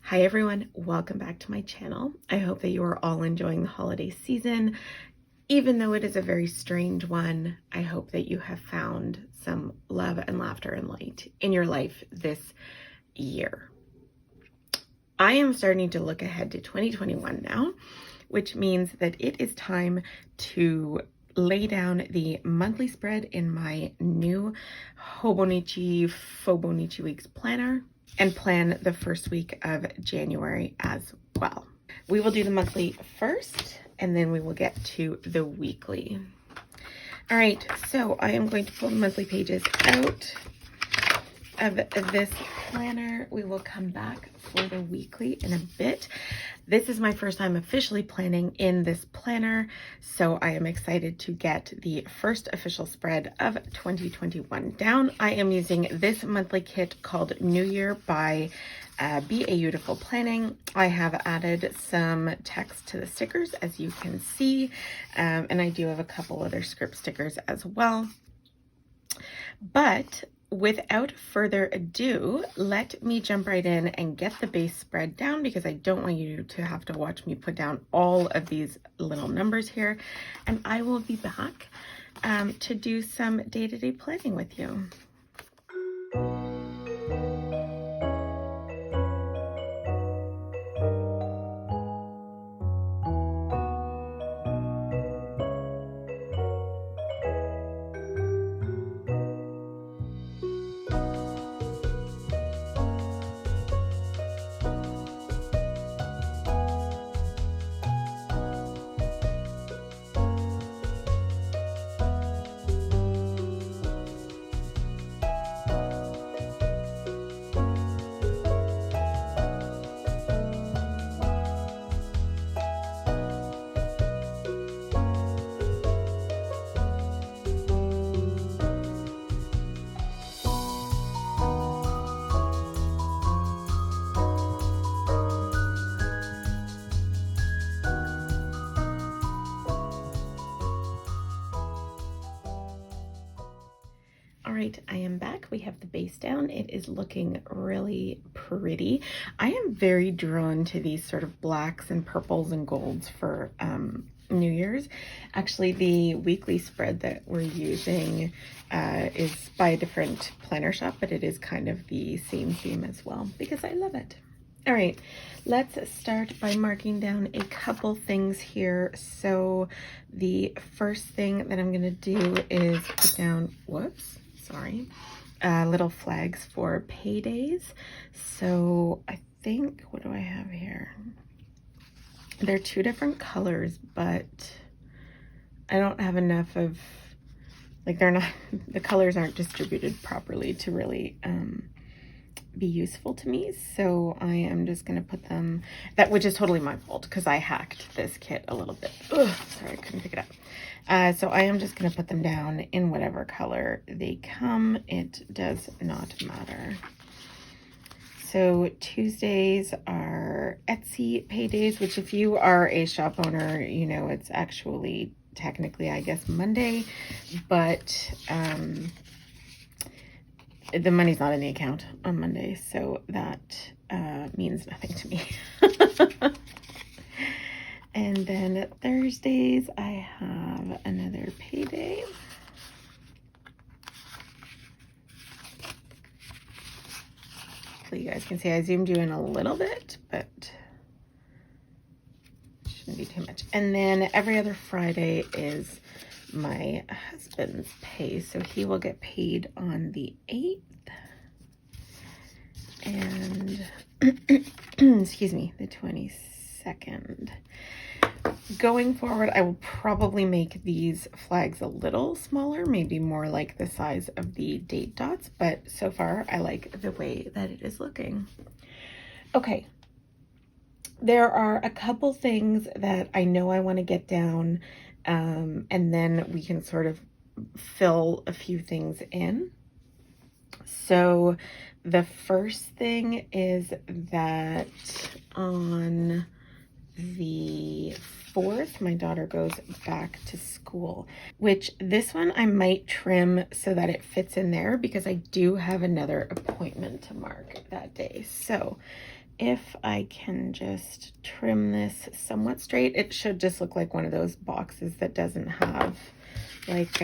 Hi everyone, welcome back to my channel. I hope that you are all enjoying the holiday season. Even though it is a very strange one, I hope that you have found some love and laughter and light in your life this year. I am starting to look ahead to 2021 now, which means that it is time to lay down the monthly spread in my new Hobonichi Weeks planner and plan the first week of January as well. We will do the monthly first, and then we will get to the weekly. All right, so I am going to pull the monthly pages out of this planner. We will come back for the weekly in a bit. This is my first time officially planning in this planner, so I am excited to get the first official spread of 2021 down. I am using this monthly kit called New Year by BEaYOUtiful Planning. I have added some text to the stickers, as you can see, and I do have a couple other script stickers as well. But without further ado, let me jump right in and get the base spread down, because I don't want you to have to watch me put down all of these little numbers here. And I will be back to do some day-to-day planning with you. All right, I am back. We have the base down. It is looking really pretty. I am very drawn to these sort of blacks and purples and golds for New Year's. Actually, the weekly spread that we're using is by a different planner shop, but it is kind of the same theme as well, because I love it. All right, let's start by marking down a couple things here. So the first thing that I'm gonna do is put down, little flags for paydays. So I think, what do I have here? They're two different colors, but I don't have enough of, like, they're not, the colors aren't distributed properly to really be useful to me. So I am just gonna put them, which is totally my fault, because I hacked this kit a little bit. Ugh, sorry, I couldn't pick it up. So I am just gonna put them down in whatever color they come. It does not matter. So Tuesdays are Etsy paydays, which, if you are a shop owner, you know it's actually technically, I guess, Monday, but the money's not in the account on Monday, so that means nothing to me. And then Thursdays, I have another payday. Hopefully you guys can see I zoomed you in a little bit, but shouldn't be too much. And then every other Friday is my husband's pay, so he will get paid on the 8th. And excuse me, the 22nd. Going forward, I will probably make these flags a little smaller, maybe more like the size of the date dots, but so far I like the way that it is looking. Okay, there are a couple things that I know I want to get down, and then we can sort of fill a few things in. So the first thing is that on the 4th, my daughter goes back to school, which this one I might trim so that it fits in there, because I do have another appointment to mark that day. So if I can just trim this somewhat straight, it should just look like one of those boxes that doesn't have like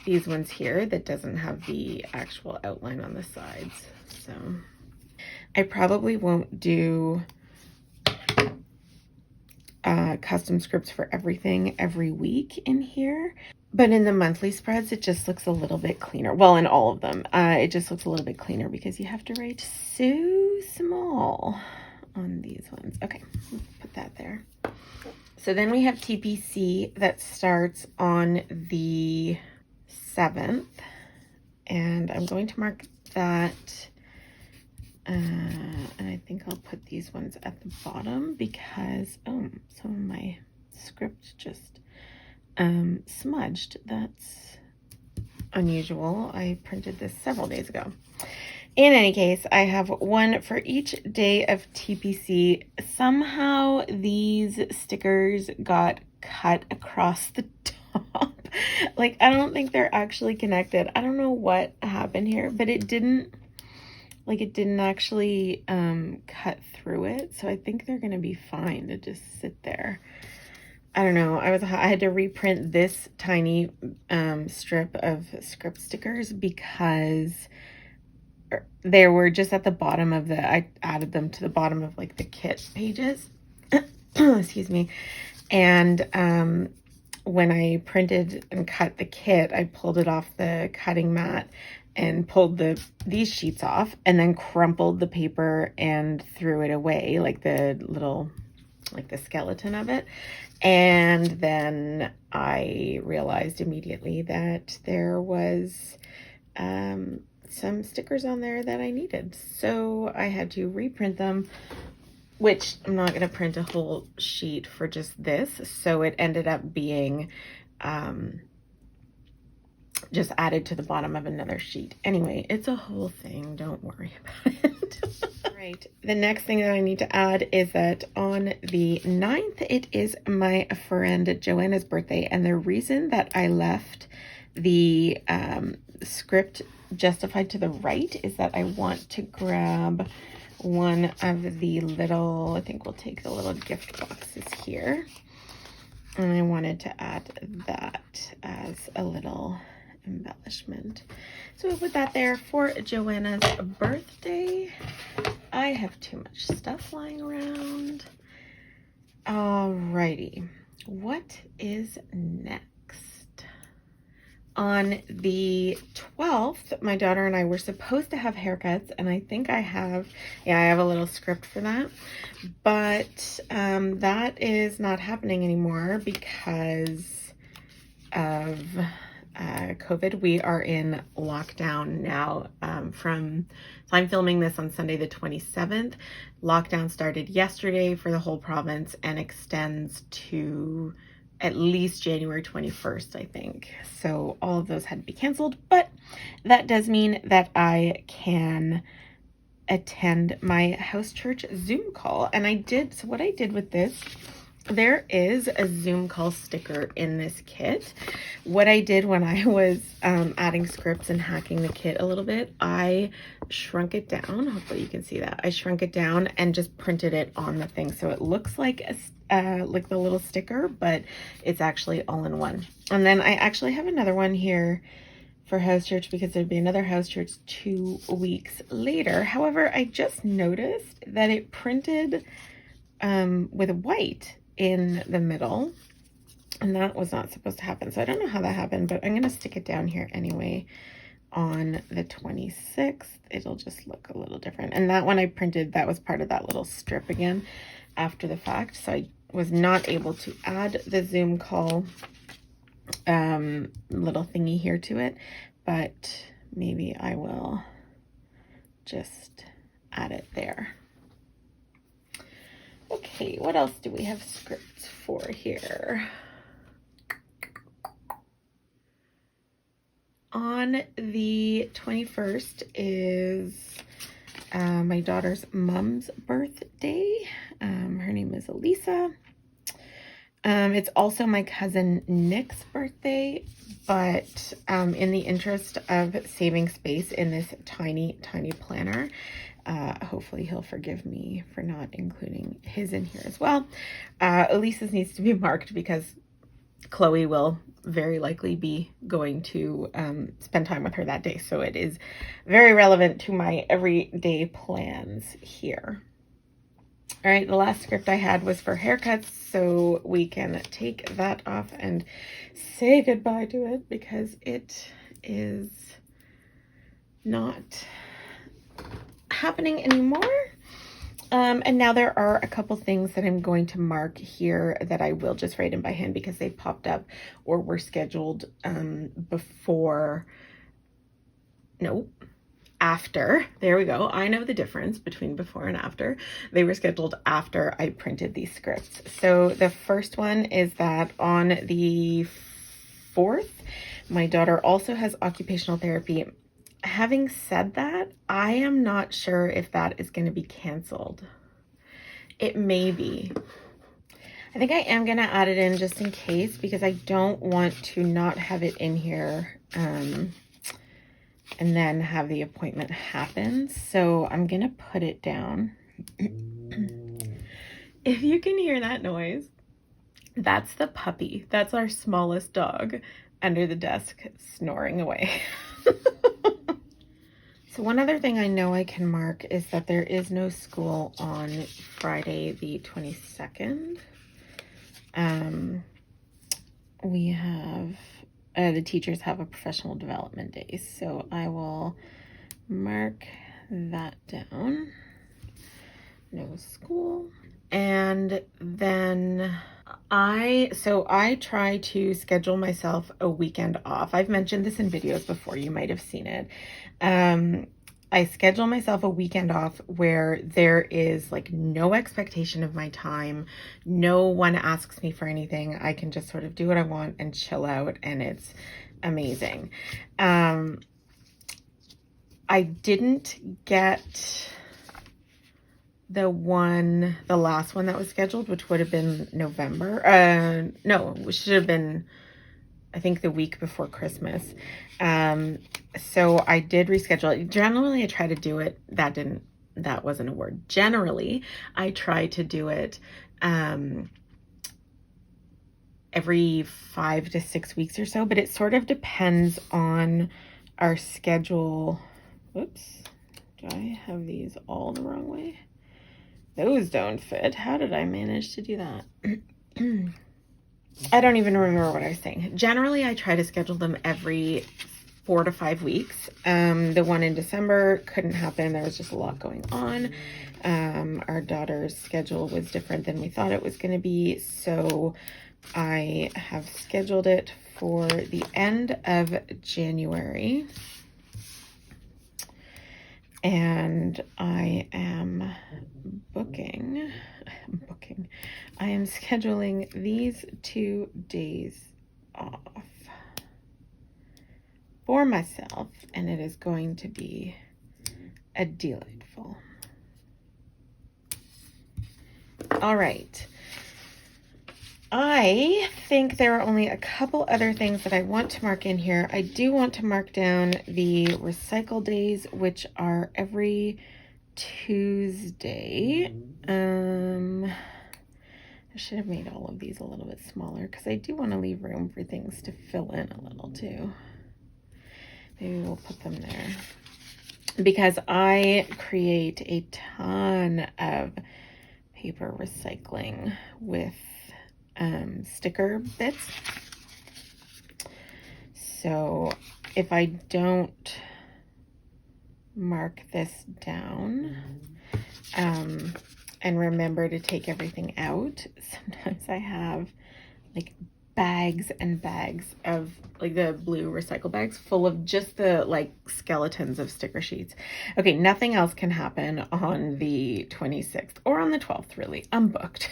these ones here that doesn't have the actual outline on the sides. So I probably won't do custom scripts for everything every week in here, but in the monthly spreads it just looks a little bit cleaner. Well, in all of them it just looks a little bit cleaner because you have to write so small on these ones. Okay, let's put that there. So then we have TPC that starts on the 7th, and I'm going to mark that, and I think I'll put these ones at the bottom because some of my script just smudged. That's unusual. I printed this several days ago. In any case, I have one for each day of TPC. Somehow these stickers got cut across the top. Like, I don't think they're actually connected. I don't know what happened here, but it didn't actually cut through it. So I think they're going to be fine to just sit there. I don't know. I had to reprint this tiny strip of script stickers because they were just at the bottom of I added them to the bottom of like the kit pages. Excuse me. And when I printed and cut the kit, I pulled it off the cutting mat and pulled these sheets off and then crumpled the paper and threw it away, like the little, like the skeleton of it. And then I realized immediately that there was some stickers on there that I needed. So I had to reprint them, which I'm not going to print a whole sheet for just this. So it ended up being just added to the bottom of another sheet. Anyway, it's a whole thing. Don't worry about it. Right. The next thing that I need to add is that on the 9th, it is my friend Joanna's birthday. And the reason that I left the script justified to the right is that I want to grab one of the little, I think we'll take the little gift boxes here. And I wanted to add that as a little embellishment. So we'll put that there for Joanna's birthday. I have too much stuff lying around. Alrighty, what is next? On the 12th, my daughter and I were supposed to have haircuts, and I think I have a little script for that, but that is not happening anymore because of COVID. We are in lockdown now so I'm filming this on Sunday the 27th. Lockdown started yesterday for the whole province and extends to at least January 21st, I think. So all of those had to be canceled, but that does mean that I can attend my house church Zoom call. And so what I did with this, there is a Zoom call sticker in this kit. What I did when I was adding scripts and hacking the kit a little bit, I shrunk it down. Hopefully you can see that. I shrunk it down and just printed it on the thing. So it looks like like the little sticker, but it's actually all in one. And then I actually have another one here for house church because there'd be another house church 2 weeks later. However, I just noticed that it printed with white in the middle, and that was not supposed to happen. So I don't know how that happened, but I'm going to stick it down here anyway on the 26th. It'll just look a little different. And that one I printed, that was part of that little strip again after the fact. So I was not able to add the Zoom call little thingy here to it, but maybe I will just add it there. Okay, what else do we have scripts for here? On the 21st is my daughter's mom's birthday. Her name is Elisa. It's also my cousin Nick's birthday, but in the interest of saving space in this tiny, tiny planner, hopefully he'll forgive me for not including his in here as well. Elise's needs to be marked because Chloe will very likely be going to spend time with her that day. So it is very relevant to my everyday plans here. All right, the last script I had was for haircuts, so we can take that off and say goodbye to it because it is not happening anymore. And now there are a couple things that I'm going to mark here that I will just write in by hand because they popped up or were scheduled after. There we go. I know the difference between before and after. They were scheduled after I printed these scripts. So the first one is that on the 4th, my daughter also has occupational therapy. Having said that, I am not sure if that is going to be canceled. It may be. I think I am going to add it in just in case because I don't want to not have it in here and then have the appointment happen. So I'm going to put it down. If you can hear that noise, that's the puppy. That's our smallest dog under the desk snoring away. So one other thing I know I can mark is that there is no school on Friday the 22nd. We have, the teachers have a professional development day, so I will mark that down. No school. And then I try to schedule myself a weekend off. I've mentioned this in videos before. You might have seen it. I schedule myself a weekend off where there is like no expectation of my time. No one asks me for anything. I can just sort of do what I want and chill out, and it's amazing. I didn't get the last one that was scheduled, which would have been November. No, it should have been, I think, the week before Christmas. So I did reschedule it. Generally, I try to do it. That wasn't a word. Generally, I try to do it every 5 to 6 weeks or so, but it sort of depends on our schedule. Whoops. Do I have these all the wrong way? Those don't fit. How did I manage to do that? I don't even remember what I was saying. Generally, I try to schedule them every 4 to 5 weeks. The one in December couldn't happen. There was just a lot going on. Our daughter's schedule was different than we thought it was going to be. So I have scheduled it for the end of January. And I am I am scheduling these 2 days off for myself, and it is going to be a delightful. All right. I think there are only a couple other things that I want to mark in here. I do want to mark down the recycle days, which are every Tuesday. I should have made all of these a little bit smaller because I do want to leave room for things to fill in a little too. Maybe we'll put them there because I create a ton of paper recycling with sticker bits. So if I don't mark this down and remember to take everything out, sometimes I have like bags and bags of like the blue recycle bags full of just the like skeletons of sticker sheets. Okay, nothing else can happen on the 26th or on the 12th, really. I'm booked.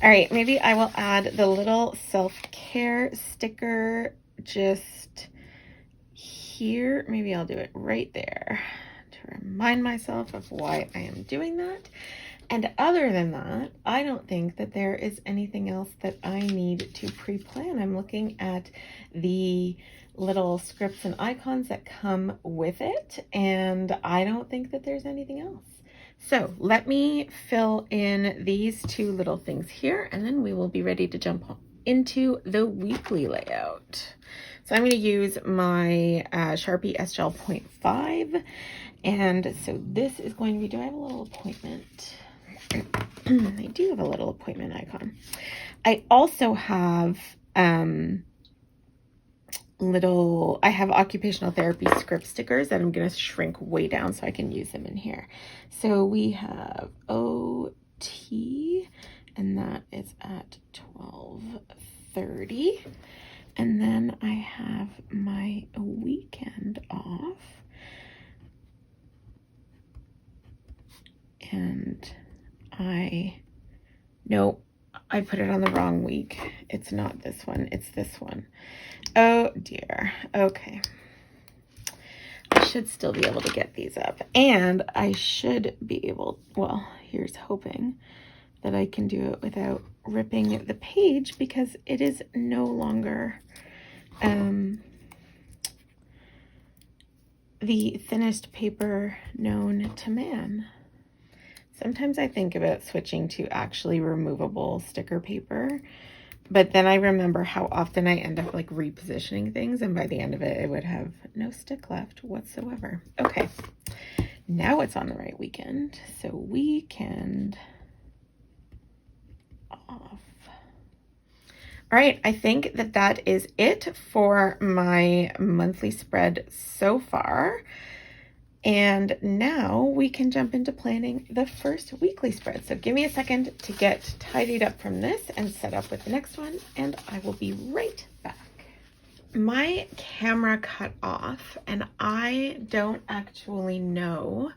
All right, maybe I will add the little self-care sticker just here. Maybe I'll do it right there to remind myself of why I am doing that. And other than that, I don't think that there is anything else that I need to pre-plan. I'm looking at the little scripts and icons that come with it, and I don't think that there's anything else. So let me fill in these two little things here, and then we will be ready to jump into the weekly layout. So I'm going to use my Sharpie S-Gel 0.5, and so this is going to be, do I have a little appointment? I do have a little appointment icon. I also have I have occupational therapy script stickers that I'm going to shrink way down so I can use them in here. So we have OT, and that is at 12:30. And then I have my weekend off. And I put it on the wrong week. It's not this one, it's this one. Oh dear. Okay. I should still be able to get these up. And I should be able, well, here's hoping that I can do it without ripping the page, because it is no longer the thinnest paper known to man. Sometimes I think about switching to actually removable sticker paper, but then I remember how often I end up like repositioning things, and by the end of it, it would have no stick left whatsoever. Okay, now it's on the right weekend. So weekend off. All right, I think that that is it for my monthly spread so far. And now we can jump into planning the first weekly spread. So give me a second to get tidied up from this and set up with the next one, and I will be right back. My camera cut off, and I don't actually know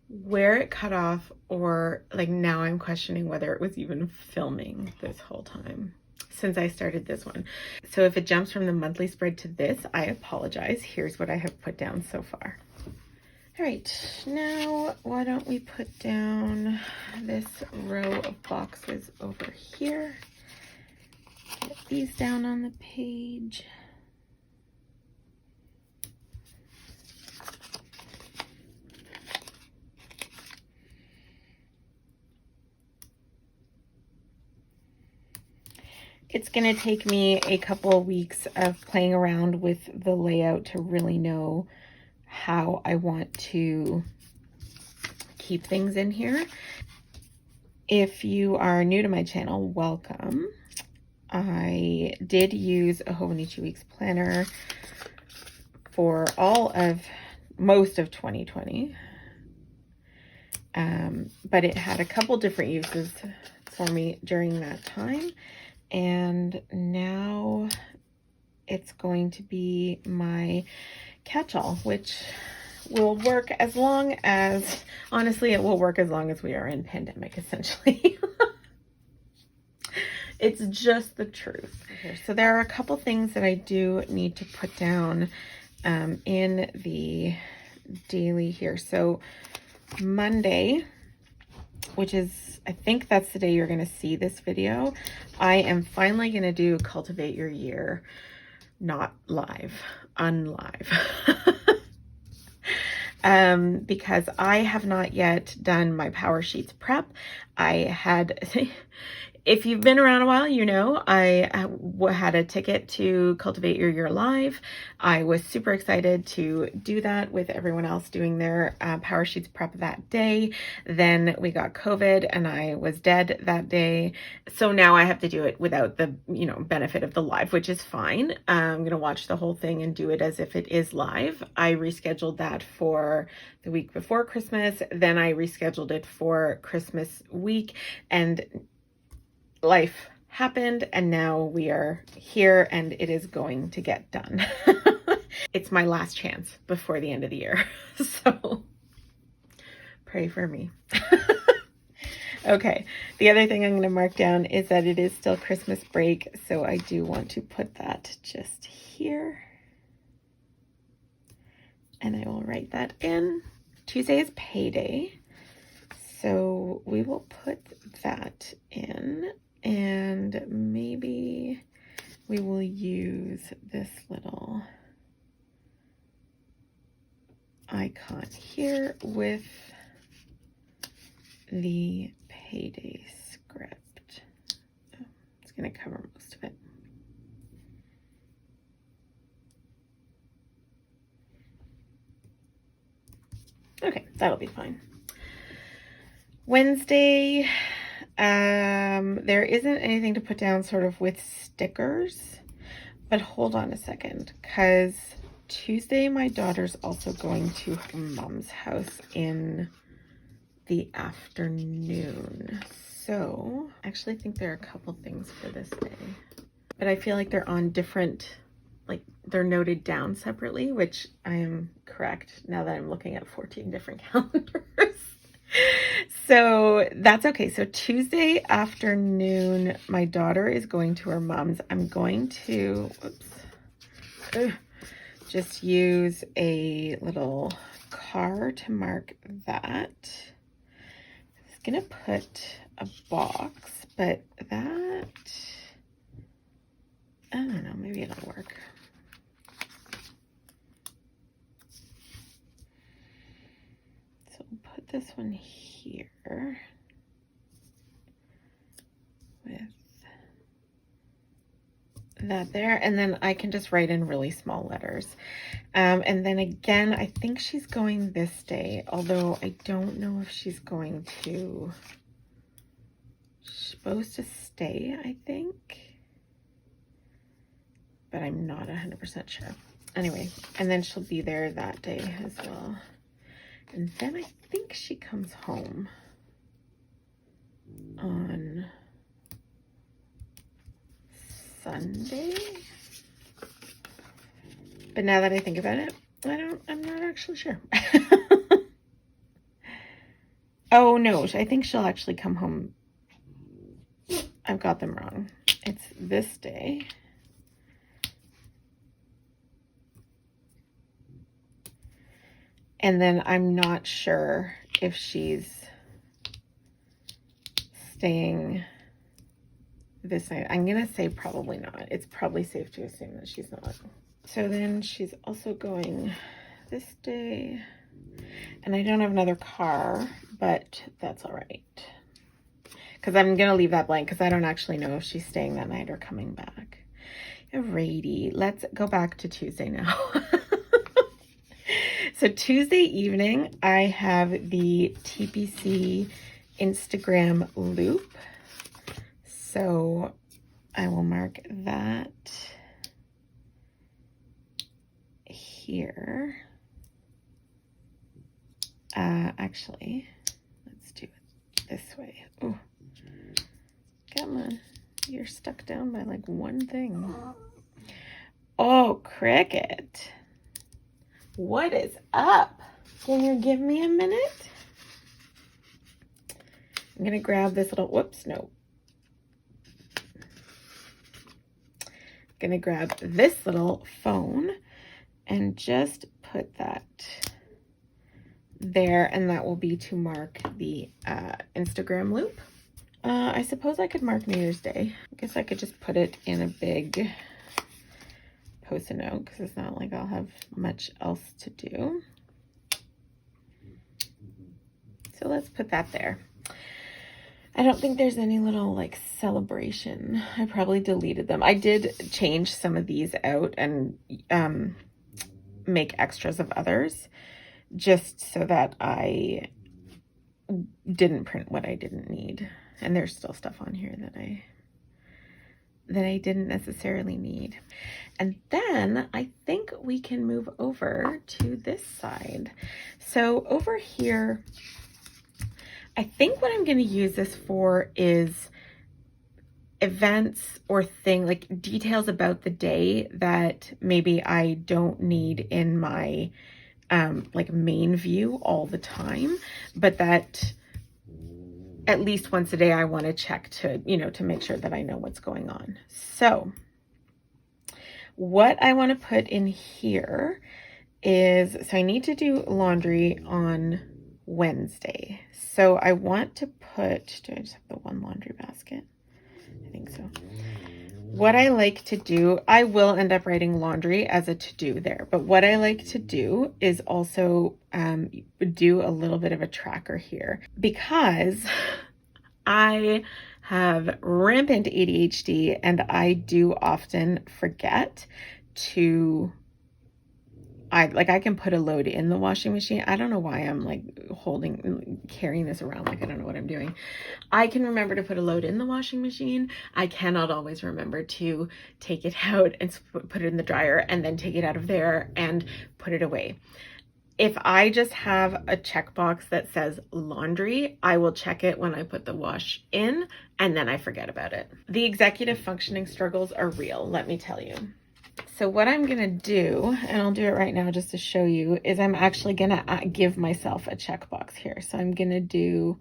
where it cut off, or like now I'm questioning whether it was even filming this whole time since I started this one. So if it jumps from the monthly spread to this, I apologize. Here's what I have put down so far. All right, now why don't we put down this row of boxes over here. Get these down on the page. It's going to take me a couple of weeks of playing around with the layout to really know how I want to keep things in here. If you are new to my channel, welcome. I did use a Hobonichi Weeks planner for most of 2020. But it had a couple different uses for me during that time. And now it's going to be my catch-all, which will work as long as, honestly, it will work as long as we are in pandemic, essentially. It's just the truth. Okay, so there are a couple things that I do need to put down in the daily here. So Monday, which is, I think that's the day you're going to see this video, I am finally going to do Cultivate Your Year, not live, unlive. Because I have not yet done my Power Sheets prep. I had, if you've been around a while, you know, I had a ticket to Cultivate Your Year Live. I was super excited to do that with everyone else doing their Power Sheets prep that day. Then we got COVID and I was dead that day. So now I have to do it without the, benefit of the live, which is fine. I'm going to watch the whole thing and do it as if it is live. I rescheduled that for the week before Christmas. Then I rescheduled it for Christmas week, and life happened, and now we are here and it is going to get done. It's my last chance before the end of the year. So pray for me. Okay, the other thing I'm going to mark down is that it is still Christmas break, so I do want to put that just here. And I will write that in. Tuesday is payday, so we will put that in. And maybe we will use this little icon here with the payday script. Oh, it's going to cover most of it. Okay, that'll be fine. Wednesday, there isn't anything to put down sort of with stickers, but hold on a second, because Tuesday my daughter's also going to her mom's house in the afternoon. So I actually think there are a couple things for this day, but I feel like they're on different, like they're noted down separately, which I am correct now that I'm looking at 14 different calendars. So that's okay. So Tuesday afternoon, my daughter is going to her mom's. I'm going to, just use a little car to mark that. I was gonna put a box, but that, I don't know, maybe it'll work. So we'll put this one here with that there, and then I can just write in really small letters. And then again, I think she's going this day, although I don't know if she's going to, she's supposed to stay, I think, but I'm not 100% sure. Anyway, and then she'll be there that day as well. And then I think she comes home on Sunday. But now that I think about it, I'm not actually sure. Oh no, I think she'll actually come home. I've got them wrong. It's this day. And then I'm not sure if she's staying this night. I'm gonna say probably not. It's probably safe to assume that she's not. So then she's also going this day, and I don't have another car, but that's all right, because I'm gonna leave that blank because I don't actually know if she's staying that night or coming back. Alrighty, let's go back to Tuesday now. So Tuesday evening, I have the TPC Instagram loop. So I will mark that here. Actually, let's do it this way. Oh, come on. You're stuck down by like one thing. Oh, Cricket. What is up? Can you give me a minute? I'm going to grab this little, whoops, no. I'm going to grab this little phone and just put that there, and that will be to mark the Instagram loop. I suppose I could mark New Year's Day. I guess I could just put it in a big Post-it note because it's not like I'll have much else to do. So let's put that there. I don't think there's any little like celebration. I probably deleted them. I did change some of these out and make extras of others just so that I didn't print what I didn't need. And there's still stuff on here that I didn't necessarily need. And then I think we can move over to this side. So over here, I think what I'm going to use this for is events or like details about the day that maybe I don't need in my like main view all the time, but that at least once a day I want to check to, you know, to make sure that I know what's going on. So what I want to put in here is, so I need to do laundry on Wednesday. So I want to put, do I just have the one laundry basket? I think so. what I like to do, I will end up writing laundry as a to-do there, but what I like to do is also do a little bit of a tracker here, because I have rampant ADHD and I do often forget to, I can put a load in the washing machine. I don't know why I'm like carrying this around like I don't know what I'm doing. I can remember to put a load in the washing machine. I cannot always remember to take it out and put it in the dryer and then take it out of there and put it away. If I just have a checkbox that says laundry, I will check it when I put the wash in and then I forget about it. The executive functioning struggles are real, let me tell you. So what I'm gonna do, and I'll do it right now just to show you, is I'm actually gonna give myself a checkbox here. So I'm gonna do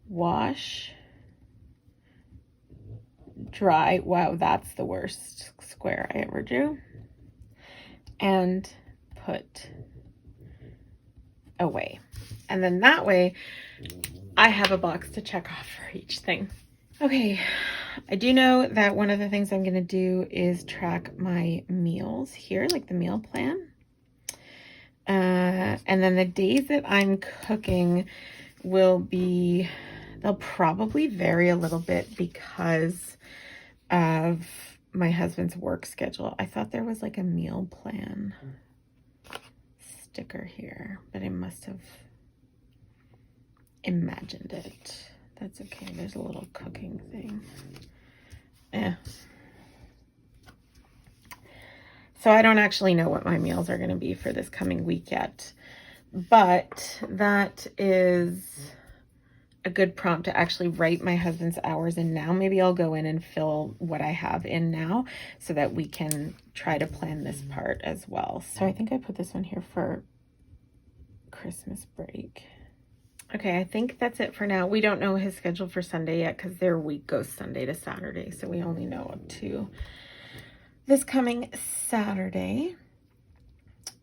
wash, dry. Wow, that's the worst square I ever drew. And put away. And then that way I have a box to check off for each thing. Okay, I do know that one of the things I'm gonna do is track my meals here, like the meal plan. And then the days that I'm cooking they'll probably vary a little bit because of my husband's work schedule. I thought there was like a meal plan sticker here, but I must have imagined it. That's okay. There's a little cooking thing. So I don't actually know what my meals are going to be for this coming week yet, but that is a good prompt to actually write my husband's hours in now. Maybe I'll go in and fill what I have in now so that we can try to plan this part as well. So I think I put this one here for Christmas break. Okay, I think that's it for now. We don't know his schedule for Sunday yet because their week goes Sunday to Saturday. So we only know up to this coming Saturday.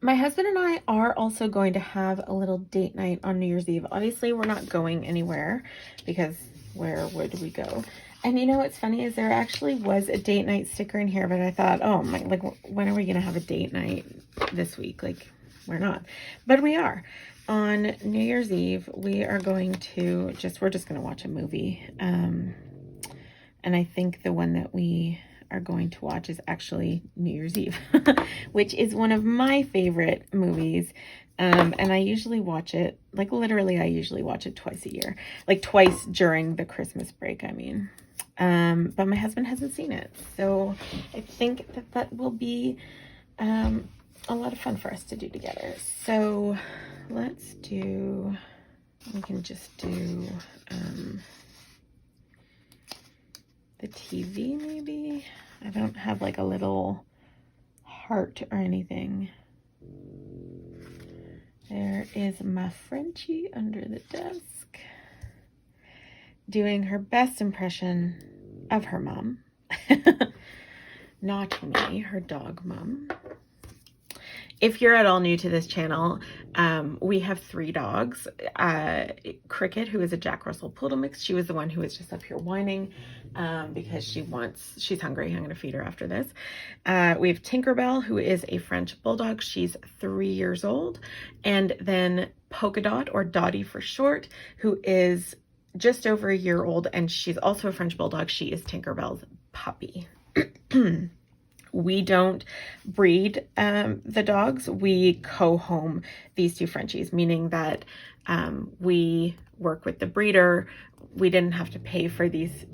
My husband and I are also going to have a little date night on New Year's Eve. Obviously, we're not going anywhere because where would we go? And you know what's funny is there actually was a date night sticker in here, but I thought, oh my, like, when are we going to have a date night this week? Like, we're not. But we are. On New Year's Eve, we are going to we're just going to watch a movie. And I think the one that we are going to watch is actually New Year's Eve, which is one of my favorite movies. And I usually watch it, like literally I usually watch it twice a year, like twice during the Christmas break, I mean. But my husband hasn't seen it. So I think that will be a lot of fun for us to do together. So we can just do the TV maybe. I don't have like a little heart or anything. There is my Frenchie under the desk doing her best impression of her mom. Not me, her dog mom. If you're at all new to this channel, we have 3 dogs. Cricket, who is a Jack Russell Poodle mix. She was the one who was just up here whining because she's hungry. I'm going to feed her after this. We have Tinkerbell, who is a French Bulldog. She's 3 years old. And then Polka Dot, or Dottie for short, who is just over a year old. And she's also a French Bulldog. She is Tinkerbell's puppy. We don't breed the dogs. We co-home these 2 Frenchies, meaning that we work with the breeder. We didn't have to pay for these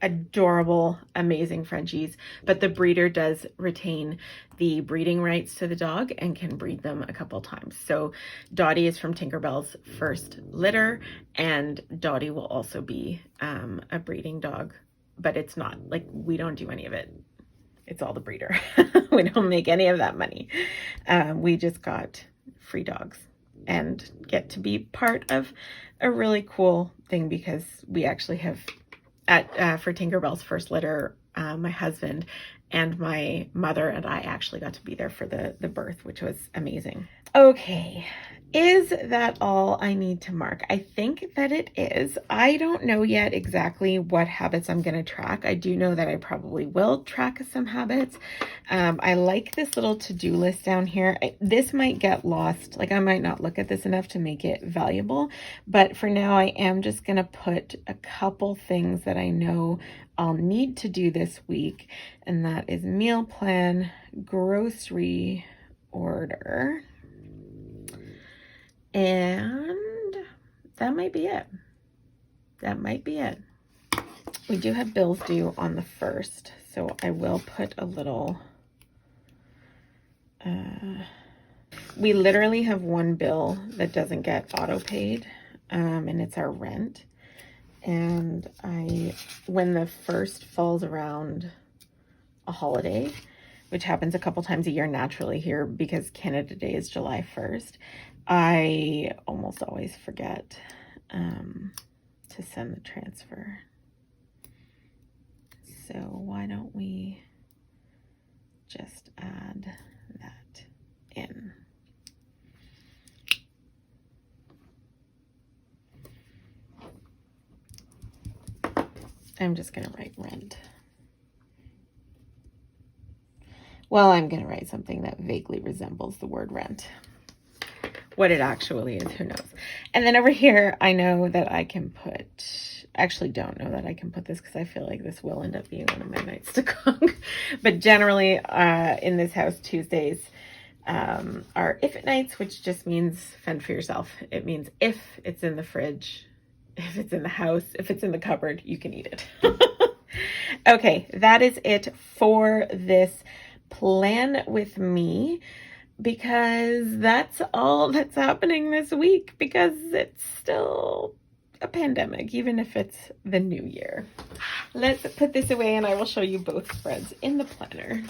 adorable, amazing Frenchies, but the breeder does retain the breeding rights to the dog and can breed them a couple times. So Dottie is from Tinkerbell's first litter, and Dottie will also be a breeding dog, but it's not, like, we don't do any of it. It's all the breeder. We don't make any of that money. We just got free dogs and get to be part of a really cool thing, because we actually have, for Tinkerbell's first litter, my husband and my mother and I actually got to be there for the birth, which was amazing. Okay, Is that all I need to mark? I think that it is. I don't know yet exactly what habits I'm going to track. I do know that I probably will track some habits. I like this little to-do list down here. This might get lost. Like, I might not look at this enough to make it valuable, but for now I am just going to put a couple things that I know I'll need to do this week, and that is meal plan, grocery order, and that might be it. That might be it. We do have bills due on the 1st, so I will put a little, we literally have one bill that doesn't get auto paid, and it's our rent. And when the 1st falls around a holiday, which happens a couple times a year naturally here because Canada Day is July 1st, I almost always forget to send the transfer. So why don't we just add that in? I'm just going to write rent. Well, I'm going to write something that vaguely resembles the word rent. What it actually is, who knows? And then over here, I know that I can put, actually don't know that I can put this because I feel like this will end up being one of my nights to cook. But generally in this house, Tuesdays are if it nights, which just means fend for yourself. It means if it's in the fridge, if it's in the house, if it's in the cupboard, you can eat it. Okay, that is it for this plan with me, because that's all that's happening this week, because it's still a pandemic, even if it's the new year. Let's put this away and I will show you both spreads in the planner.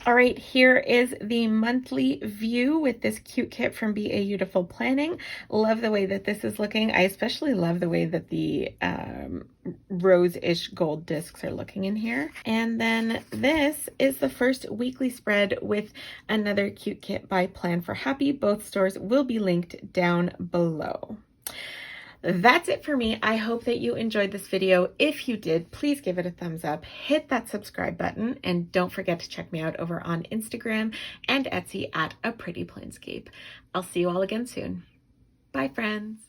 All right, here is the monthly view with this cute kit from BEaYOUtiful Planning. Love the way that this is looking. I especially love the way that the rose-ish gold discs are looking in here. And then this is the first weekly spread with another cute kit by Plan4Happy. Both stores will be linked down below. That's it for me. I hope that you enjoyed this video. If you did, please give it a thumbs up, hit that subscribe button, and don't forget to check me out over on Instagram and Etsy at A Pretty Planscape. I'll see you all again soon. Bye, friends.